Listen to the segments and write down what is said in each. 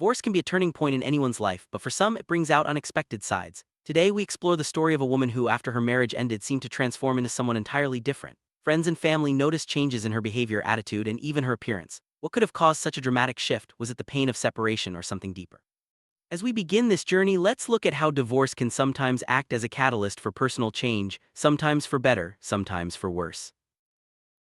Divorce can be a turning point in anyone's life, but for some it brings out unexpected sides. Today we explore the story of a woman who, after her marriage ended, seemed to transform into someone entirely different. Friends and family noticed changes in her behavior, attitude, and even her appearance. What could have caused such a dramatic shift? Was it the pain of separation or something deeper? As we begin this journey, let's look at how divorce can sometimes act as a catalyst for personal change, sometimes for better, sometimes for worse.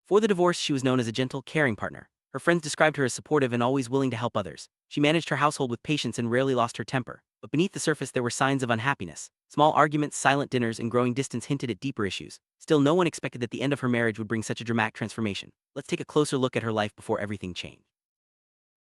Before the divorce, she was known as a gentle, caring partner. Her friends described her as supportive and always willing to help others. She managed her household with patience and rarely lost her temper. But beneath the surface there were signs of unhappiness. Small arguments, silent dinners, and growing distance hinted at deeper issues. Still, no one expected that the end of her marriage would bring such a dramatic transformation. Let's take a closer look at her life before everything changed.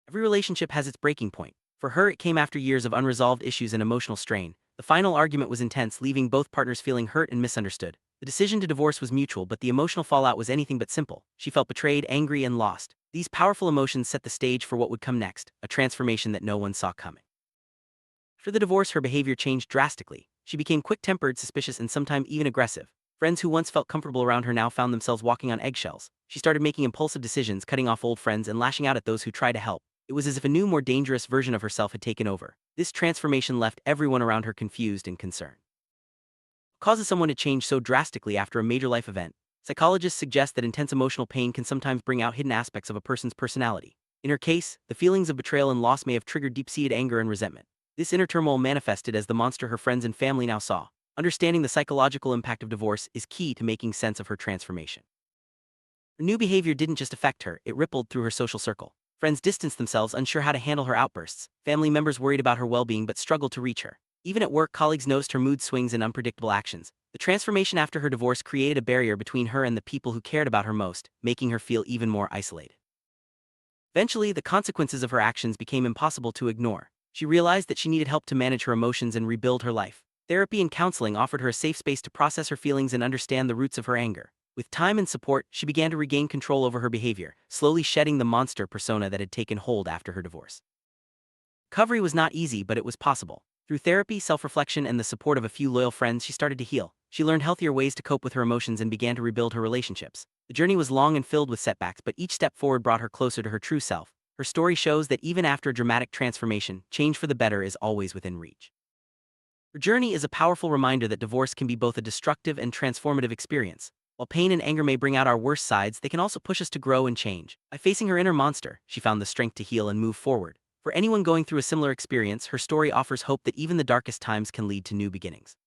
Every relationship has its breaking point. For her, it came after years of unresolved issues and emotional strain. The final argument was intense, leaving both partners feeling hurt and misunderstood. The decision to divorce was mutual, but the emotional fallout was anything but simple. She felt betrayed, angry, and lost. These powerful emotions set the stage for what would come next, a transformation that no one saw coming. After the divorce, her behavior changed drastically. She became quick-tempered, suspicious, and sometimes even aggressive. Friends who once felt comfortable around her now found themselves walking on eggshells. She started making impulsive decisions, cutting off old friends and lashing out at those who tried to help. It was as if a new, more dangerous version of herself had taken over. This transformation left everyone around her confused and concerned. What causes someone to change so drastically after a major life event? Psychologists suggest that intense emotional pain can sometimes bring out hidden aspects of a person's personality. In her case, the feelings of betrayal and loss may have triggered deep-seated anger and resentment. This inner turmoil manifested as the monster her friends and family now saw. Understanding the psychological impact of divorce is key to making sense of her transformation. Her new behavior didn't just affect her, it rippled through her social circle. Friends distanced themselves, unsure how to handle her outbursts. Family members worried about her well-being but struggled to reach her. Even at work, colleagues noticed her mood swings and unpredictable actions. The transformation after her divorce created a barrier between her and the people who cared about her most, making her feel even more isolated. Eventually, the consequences of her actions became impossible to ignore. She realized that she needed help to manage her emotions and rebuild her life. Therapy and counseling offered her a safe space to process her feelings and understand the roots of her anger. With time and support, she began to regain control over her behavior, slowly shedding the monster persona that had taken hold after her divorce. Recovery was not easy, but it was possible. Through therapy, self-reflection, and the support of a few loyal friends, she started to heal. She learned healthier ways to cope with her emotions and began to rebuild her relationships. The journey was long and filled with setbacks, but each step forward brought her closer to her true self. Her story shows that even after a dramatic transformation, change for the better is always within reach. Her journey is a powerful reminder that divorce can be both a destructive and transformative experience. While pain and anger may bring out our worst sides, they can also push us to grow and change. By facing her inner monster, she found the strength to heal and move forward. For anyone going through a similar experience, her story offers hope that even the darkest times can lead to new beginnings.